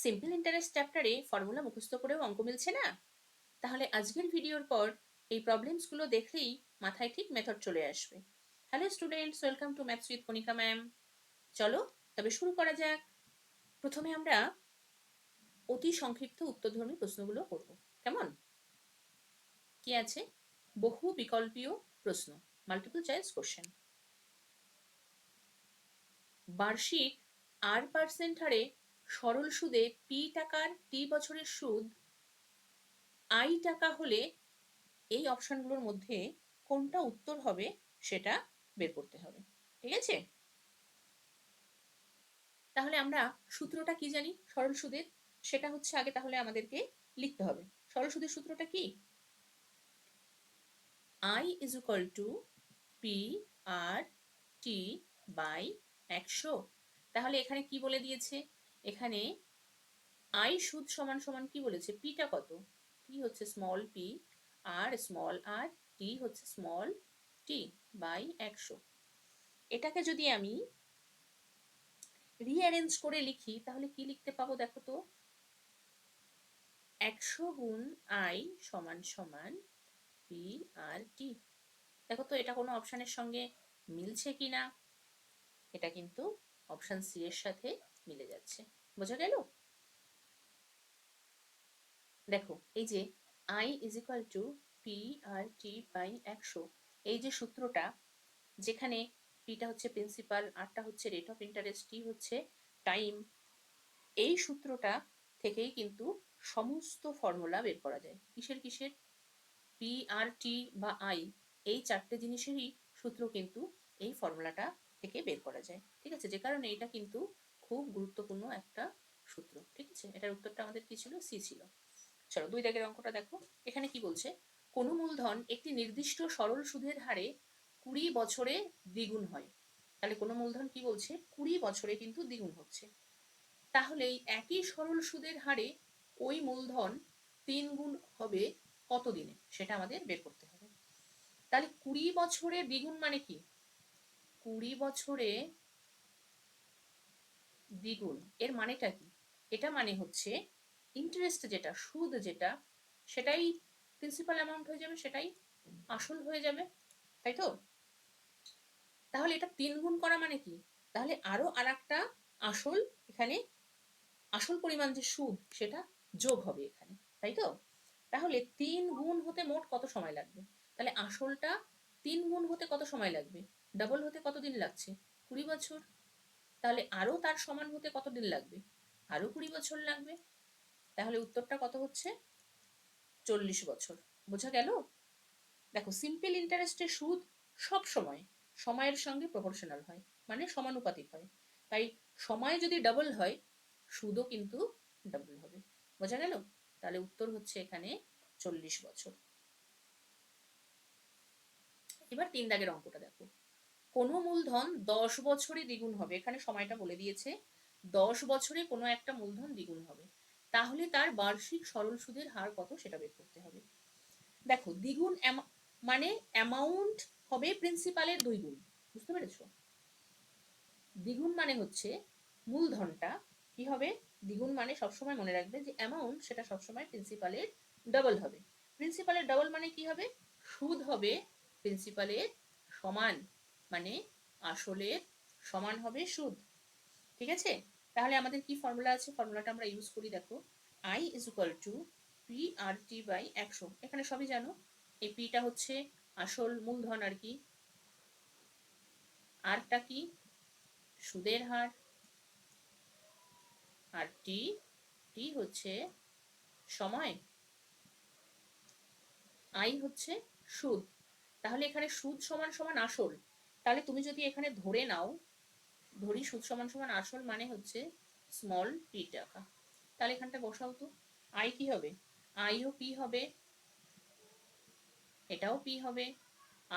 Simple interest চ্যাপ্টারে formula মুখস্থ করেও অঙ্ক মিলছে না? তাহলে আজকের ভিডিওর পর এই প্রবলেমসগুলো দেখলেই মাথায় ঠিক মেথড চলে আসবে। Hello students, welcome to maths with Kanika ma'am. চলো তবে শুরু করা যাক। প্রথমে আমরা অতি সংক্ষিপ্ত উত্তরধর্মী প্রশ্নগুলো করব। কেমন? কি আছে? বহু বিকল্পীয় প্রশ্ন, মাল্টিপল চয়েস কোশ্চেন। বার্ষিক R% হারে সরল সুদে পি টাকার টি বছরের সুদ I টাকা হলে এই অপশনগুলোর মধ্যে কোনটা উত্তর হবে সেটা বের করতে হবে। ঠিক আছে? তাহলে আমরা সূত্রটা কি জানি সরল সুদের, সেটা হচ্ছে আগে তাহলে আমাদেরকে লিখতে হবে। সরল সুদের সূত্রটা কি? I is equal to PR/T by 100। তাহলে এখানে কি বলে দিয়েছে? এখানে I সুদ সমান সমান কি বলেছে? পিটা কত? পি হচ্ছে স্মল পি আর স্মল আর, টি হচ্ছে স্মল টি বাই 100। এটাকে যদি আমি রিঅ্যারেঞ্জ করে লিখি তাহলে কি লিখতে পাবো দেখো তো? 100 গুণ I সমান সমান পি আর টি। দেখো তো এটা কোনো অপশানের সঙ্গে মিলছে কি না? এটা কিন্তু অপশান সি এর সাথে মিলে যাচ্ছে। বোঝা গেল? দেখো এই যে I is equal to PR/T by 100, এই যে সূত্রটা, যেখানে পিটা হচ্ছে প্রিন্সিপাল, আরটা হচ্ছে রেট অফ ইন্টারেস্ট, টি হচ্ছে টাইম, এই সূত্রটা থেকেই কিন্তু সমস্ত ফর্মুলা বের করা যায়। কিসের কিসের? পি আর টি বা আই, এই চারটে জিনিসেরই সূত্র কিন্তু এই ফর্মুলাটা থেকে বের করা যায়। ঠিক আছে? যে কারণে এটা কিন্তু খুব গুরুত্বপূর্ণ একটা সূত্র। ঠিক আছে? এটার উত্তরটা আমাদের কি ছিল? সি ছিল। চলো 2 দাগের অঙ্কটা দেখো। এখানে কি বলছে? কোনো মূলধন একটি নির্দিষ্ট সরল সুদের হারে 20 বছরে দ্বিগুণ হয়। তাহলে কোনো মূলধন কি বলছে? 20 বছরে কিন্তু দ্বিগুণ হচ্ছে। তাহলে এই একই সরল সুদের হারে ওই মূলধন 3 গুণ হবে কত দিনে? সেটা আমাদের বের করতে হবে। তাহলে 20 বছরে দ্বিগুণ মানে কি? 20 বছরে দ্বিগুণ এর মানেটা কি? এটা মানে হচ্ছে ইন্টারেস্ট যেটা, সুদ যেটা, সেটাই প্রিন্সিপাল অ্যামাউন্ট হয়ে যাবে, সেটাই আসল হয়ে যাবে, তাই তো? তাহলে এটা 3 গুণ করা মানে কি? তাহলে আরো আরেকটা আসল, এখানে আসল পরিমাণ যে সুদ সেটা যোগ হবে এখানে, তাই তো? তাহলে 3 গুণ হতে মোট কত সময় লাগবে? তাহলে আসলটা 3 গুণ হতে কত সময় লাগবে? ডাবল হতে কতদিন লাগছে? 20 বছর। তাহলে আরো তার সমান হতে কতদিন লাগবে? আরো 20 বছর লাগবে। তাহলে উত্তরটা কত হচ্ছে? 40 বছর। বোঝা গেল? দেখো সিম্পল ইন্টারেস্টের সুদ সব সময় সময়ের সঙ্গে প্রপোর্শনাল হয়, মানে সমানুপাতিক হয়। তাই সময় যদি ডাবল হয়, সুদও কিন্তু ডাবল হবে। বোঝা গেল? তাহলে উত্তর হচ্ছে এখানে 40 বছর। এবার 3 দাগের অঙ্কটা দেখো। কোনো মূলধন 10 বছরে দ্বিগুণ হবে, এখানে সময়টা বলে দিয়েছে 10 বছরে কোনো একটা মূলধন দ্বিগুণ হবে, তাহলে তার বার্ষিক সরল সুদের হার কত সেটা বের করতে হবে। দেখো দ্বিগুণ মানে অ্যামাউন্ট হবে প্রিন্সিপালের 2 গুণ। বুঝতে পেরেছো? দ্বিগুণ মানে হচ্ছে মূলধনটা কি হবে? দ্বিগুণ মানে সবসময় মনে রাখবে যে অ্যামাউন্ট সেটা সবসময় প্রিন্সিপালের ডাবল হবে। প্রিন্সিপালের ডাবল মানে কি হবে? সুদ হবে প্রিন্সিপালের সমান, মানে আসলের সমান হবে সুদ। ঠিক আছে? তাহলে আমাদের কি ফর্মুলা আছে? ফর্মুলাটা আমরা ইউজ করি। দেখো I is equal to PR/T by 100। এখানে সবই জানো। এই পিটা হচ্ছে আসল মূলধন আর কি, আরটা কি? সুদের হার, আর টি, টি হচ্ছে সময়, আই হচ্ছে সুদ। তাহলে এখানে সুদ সমান সমান আসল। তাহলে তুমি যদি এখানে ধরে নাও, ধরি সুদ সমান সমান আসল মানে হচ্ছে স্মল পি টাকা, তাহলে এখানটা বসাও তো। আই কি হবে? আইও পি হবে, এটাও পি হবে,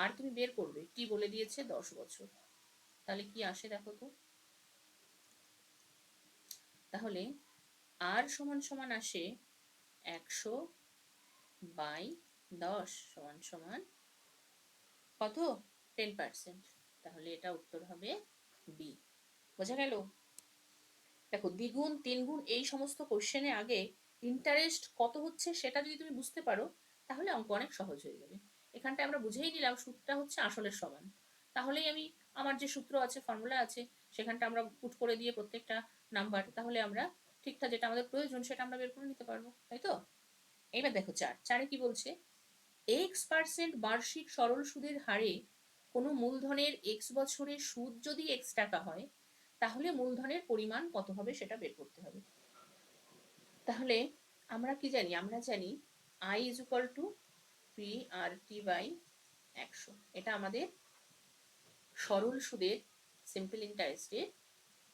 আর তুমি বের করবে, টি বলে দিয়েছে 10 বছর। তাহলে কি আসে দেখো তো? তাহলে আর সমান সমান আসে 100 বাই 10 সমান সমান কত? 10%। তাহলে এটা উত্তর হবে বি। বোঝা গেল? দেখো দ্বিগুণ তিনগুণ এই সমস্ত কোশ্চেনে আগে ইন্টারেস্ট কত হচ্ছে সেটা যদি তুমি বুঝতে পারো তাহলে অঙ্ক অনেক সহজ হয়ে যাবে। এখানটায় আমরা বুঝেই নিলাম সূত্রটা হচ্ছে আসলের সমান, তাহলেই আমি আমার যে সূত্র আছে ফর্মুলা আছে সেখানটা আমরা পুট করে দিয়ে প্রত্যেকটা নাম্বার, তাহলে আমরা ঠিকঠাক যেটা আমাদের প্রয়োজন সেটা আমরা বের করে নিতে পারবো, তাই তো? এইবার দেখো চারে কি বলছে, x% বার্ষিক সরল সুদের হারে কোনো মূলধনের x বছরের সুদ যদি x টাকা হয় তাহলে মূলধনের পরিমাণ কত হবে সেটা বের করতে হবে। তাহলে আমরা কি জানি, আমরা জানি i is equal to P R T by 100, এটা আমাদের সরল সুদের, সিম্পল ইন্টারেস্টের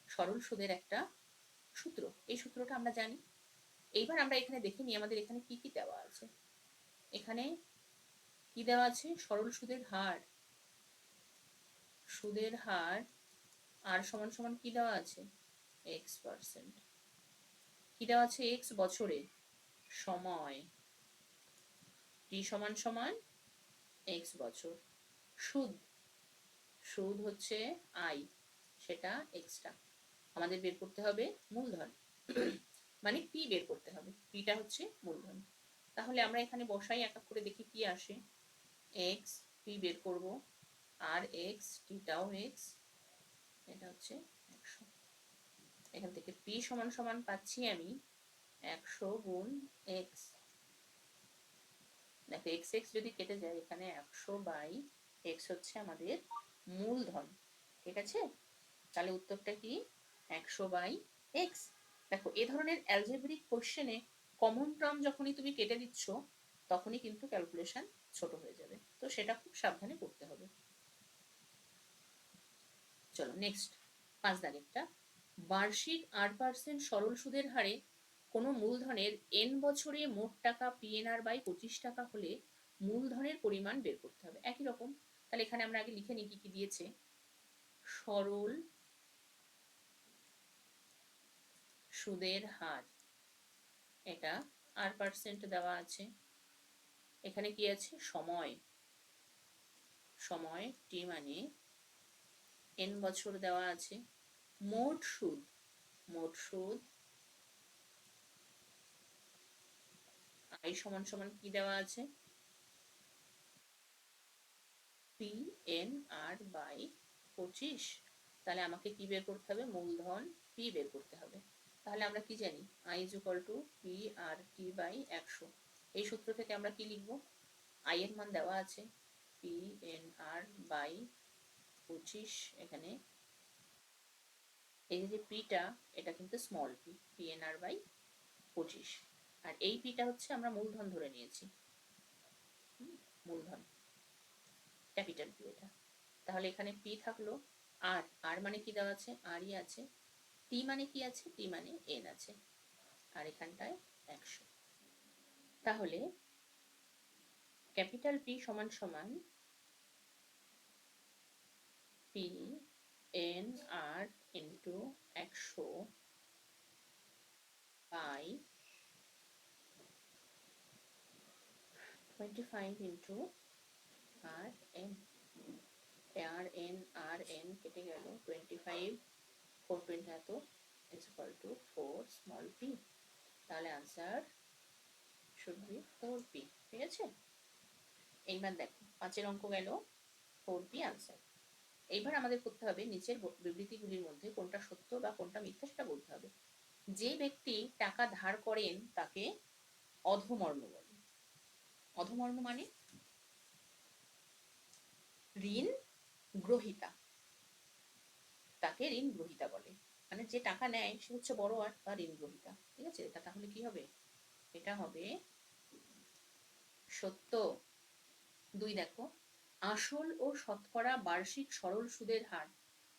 সরল সুদের একটা সূত্র, এই সূত্রটা আমরা জানি। এইবার আমরা এখানে দেখে নিই আমাদের এখানে কি কি দেওয়া আছে। এখানে কি দেওয়া আছে, সরল সুদের হার, সুদের হার আর সমান সমান কি দেওয়া আছে, x%, কি দেওয়া আছে, x বছরে, সময় t সমান সমান x বছর, সুদ, সুদ হচ্ছে i, সেটা এক্সট্রা, আমাদের বের করতে হবে মূলধন মানে p বের করতে হবে, pটা হচ্ছে মূলধন। তাহলে আমরা এখানে বসাই এক এক করে দেখি কি আসে, x p বের করব, আর x tটাও x, এটা হচ্ছে 100, এখান থেকে p সমান সমান পাচ্ছি আমি 100 গুণ x, দেখো x x যদি কেটে যায় এখানে 100 বাই x হচ্ছে আমাদের মূলধন, ঠিক আছে? তাহলে উত্তরটা কি, 100 বাই x। দেখো এ ধরনের অ্যালজেব্রিক কোশ্চেনে কমন টার্ম যখনই তুমি কেটে দিচ্ছ তখনই কিন্তু ক্যালকুলেশন ছোট হয়ে যাবে, তো সেটা খুব সাবধানে করতে হবে। চলো নেক্সট 5 দাগেরটা, বার্ষিক 8% সরল সুদের হারে কোনো মূলধনের n বছরে মোট টাকা পিএনআর বাই 25 টাকা হলে মূলধনের পরিমাণ বের করতে হবে, একই রকম। তাহলে এখানে আমরা আগে লিখে নিই কি কি দিয়েছে, সরল সুদের হার, এটা 8% দেওয়া আছে, এখানে কি আছে, সময়, সময় t মানে n বছর দেওয়া আছে, মোট সুদ, মোট সুদ i সমান সমান কি দেওয়া আছে, PNR বাই 25, তাহলে আমাকে কি বের করতে হবে, মূলধন p বের করতে হবে। তাহলে আমরা কি জানি, i is equal to PRT by 100, এই সূত্র থেকে আমরা কি লিখব, i এর মান দেওয়া আছে PNR বাই 25, এখানে এই যে পিটা এটা কিন্তু স্মল p, PNR বাই 25, আর এই পিটা হচ্ছে আমরা মূলধন ধরে নিয়েছি, মূলধন ক্যাপিটাল পি এটা। তাহলে এখানে পি থাকলো, আর আর মানে কি দেওয়া আছে, আরই আছে, টি মানে কি আছে, টি মানে এন আছে, আর এখানটায় 100। তাহলে ক্যাপিটাল পি সমান সমান P N R into 100 by 25 into R N, R N কেটে গেল, 25 420 এত is equal to 4 small p, তাহলে আনসার should be 4p, ঠিক আছে? এইবার দেখো 5 অঙ্ক গেল, 4p আনসার। এইবার আমাদের করতে হবে নিচের বিবৃতিগুলির মধ্যে কোনটা সত্য বা কোনটা মিথ্যা সেটা বলতে হবে। যে ব্যক্তি টাকা ধার করেন তাকে অধমর্ম বলে, অধমর্ম মানে ঋণ গ্রহীতা, তাকে ঋণ গ্রহীতা বলে, মানে যে টাকা নেয় সে হচ্ছে বড়োয়ার বা ঋণ গ্রহীতা, ঠিক আছে? এটা তাহলে কি হবে, এটা হবে সত্য। 2 দেখো, আসল ও শতকরা বার্ষিক সরল সুদের হার,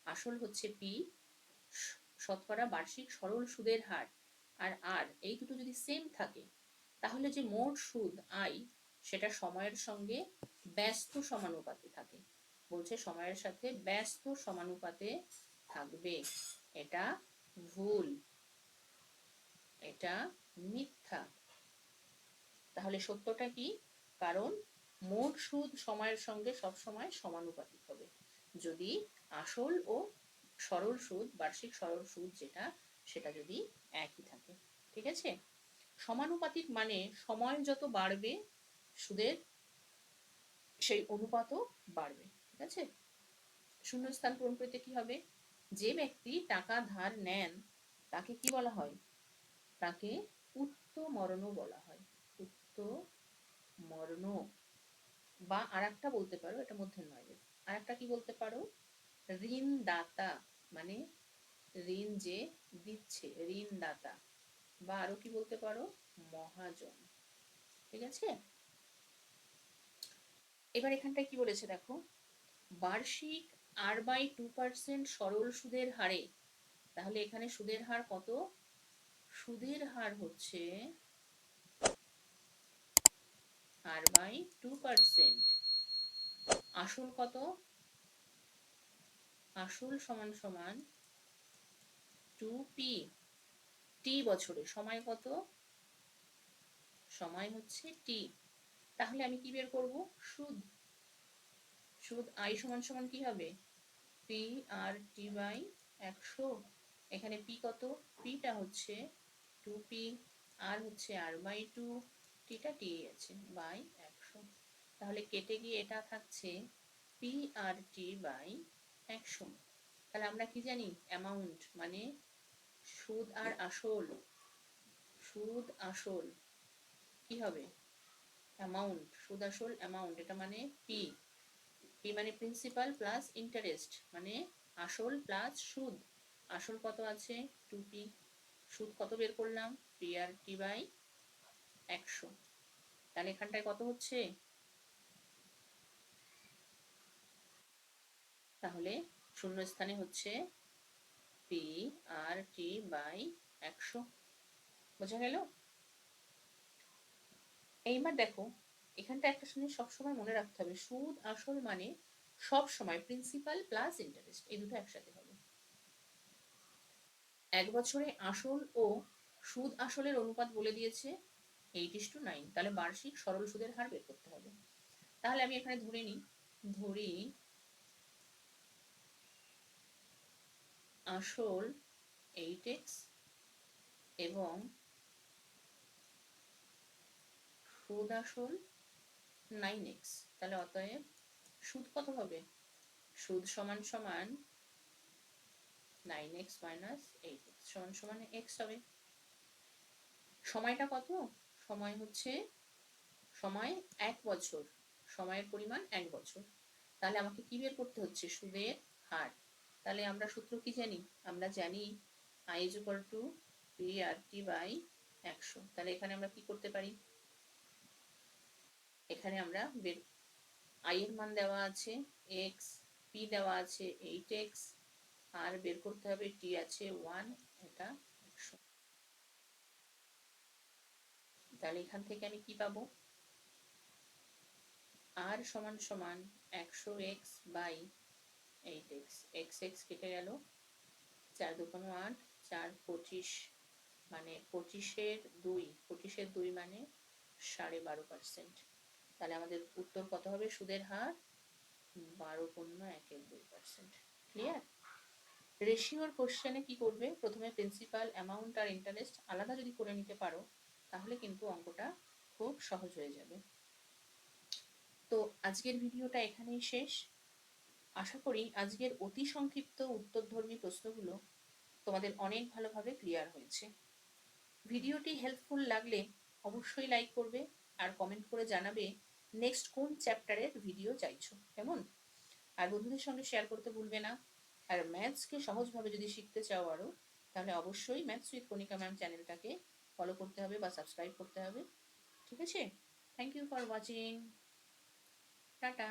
আসল হচ্ছে পি, শতকরা বার্ষিক সরল সুদের হার আর আর এই দুটো যদি সেম থাকে তাহলে যে মোট সুদ আই সেটা সময়ের সঙ্গে ব্যস্ত সমানুপাতে থাকে, বলছে সময়ের সাথে ব্যস্ত সমানুপাতে থাকবে, এটা ভুল, এটা মিথ্যা। তাহলে সত্যটা কি, কারণ মোট সুদ সময়ের সঙ্গে সবসময় সমানুপাতিক হবে, যদি আসল ও সরল সুদ, বার্ষিক সরল সুদ যেটা সেটা যদি একই থাকে। ঠিক আছে? সমানুপাতিক মানে সময় যত বাড়বে সুদের সেই অনুপাতও বাড়বে। ঠিক আছে? শূন্যস্থান পূরণ করতে কি হবে? যে ব্যক্তি টাকা ধার নেন তাকে কি বলা হয়? তাকে উত্তমরণ বলা হয়। উত্তমরণ। বা আরেকটা বলতে পারো, এটা মধ্যে নয়, আরেকটা কি বলতে পারো? ঋণদাতা, মানে ঋণ যে দিচ্ছে, ঋণদাতা। বা আরো কি বলতে পারো? মহাজন। ঠিক আছে? এবার এখানটায় কি বলেছে দেখো, বার্ষিক R/2% সরল সুদের হারে। তাহলে এখানে সুদের হার কত? সুদের হার হচ্ছে R/2%। আসল কত? আসল সমান সমান 2p। টি বছরে। সময় কত? সময় হচ্ছে টি। তাহলে আমি কি বের করব? সুদ। সুদ আই সমান সমান কি হবে? P R T by 100। এখানে পি কত? পিটা হচ্ছে 2p, আর হচ্ছে R/2, টিটা টি আছে বাই 100। তাহলে কেটে গিয়ে এটা থাকছে পি আর টি বাই 100। তাহলে আমরা কি জানি? অ্যামাউন্ট মানে সুদ আর আসল। সুদ আসল কি হবে? অ্যামাউন্ট। সুদ আসল অ্যামাউন্ট, এটা মানে পি। পি মানে প্রিন্সিপাল প্লাস ইন্টারেস্ট, মানে আসল প্লাস সুদ। আসল কত আছে? 2p। সুদ কত বের করলাম? P R T by 100। তাহলে এখানটায় কত হচ্ছে? তাহলে শূন্য স্থানে হচ্ছে পি আর টি বাই 100। বোঝা গেল? এইবার দেখো, এখানটা একটা জিনিস সবসময় মনে রাখতে হবে, সুদ আসল মানে সব সময় প্রিন্সিপাল প্লাস ইন্টারেস্ট, এই দুটো একসাথে হবে। এক বছরে আসল ও সুদ আসলের অনুপাত বলে দিয়েছে 8:9। তাহলে বার্ষিক সরল সুদের হার বের করতে হবে। তাহলে আমি এখানে ধরে নিই, ধরি আসল 8x এবং সুদ আসল 9x। তাহলে অতএব সুদ কত হবে? সুদ সমান সমান 9x মাইনাস 8x সমান সমান x হবে। সময়টা কত? সময় হচ্ছে, সময় 1 বছর, সময়ের পরিমাণ 1 বছর। তাহলে আমাকে কি বের করতে হচ্ছে? সুদের হার। তাহলে আমরা সূত্র কি জানি? আমরা জানি I is equal to PRT by 100। তাহলে এখানে আমরা কি করতে পারি? এখানে আমরা বের, I এর মান দেওয়া আছে x, p দেওয়া আছে 8x, আর বের করতে হবে t আছে 1, এটা 100। তাহলে এখান থেকে আমি কি পাবো? r সমান সমান 100x বাই 8x। x কেটে গেল, 4 2 8, 4 25, মানে 25-এর 2 মানে 12.5%। তাহলে আমাদের উত্তর কত হবে? সুদের হার 12.112%। ক্লিয়ার? রেশিওর কোশ্চেনে কি করবে? প্রথমে প্রিন্সিপাল, অ্যামাউন্ট আর ইন্টারেস্ট আলাদা যদি করে নিতে পারো তাহলে কিন্তু অঙ্কটা খুব সহজ হয়ে যাবে। তো আজকের ভিডিওটা এখানেই শেষ। আশা করি আজকের অতি সংক্ষিপ্ত উত্তরধর্মী প্রশ্নগুলো তোমাদের অনেক ভালোভাবে ক্লিয়ার হয়েছে। ভিডিওটি হেল্পফুল লাগলে অবশ্যই লাইক করবে আর কমেন্ট করে জানাবে নেক্সট কোন চ্যাপ্টারের ভিডিও চাইছো, কেমন? আর বন্ধুদের সঙ্গে শেয়ার করতে ভুলবে না। আর ম্যাথসকে সহজভাবে যদি শিখতে চাও আরও, তাহলে অবশ্যই ম্যাথস উইথ কণিকা ম্যাম চ্যানেলটাকে ফলো করতে হবে বা সাবস্ক্রাইব করতে হবে। ঠিক আছে? Thank you for watching. Tata.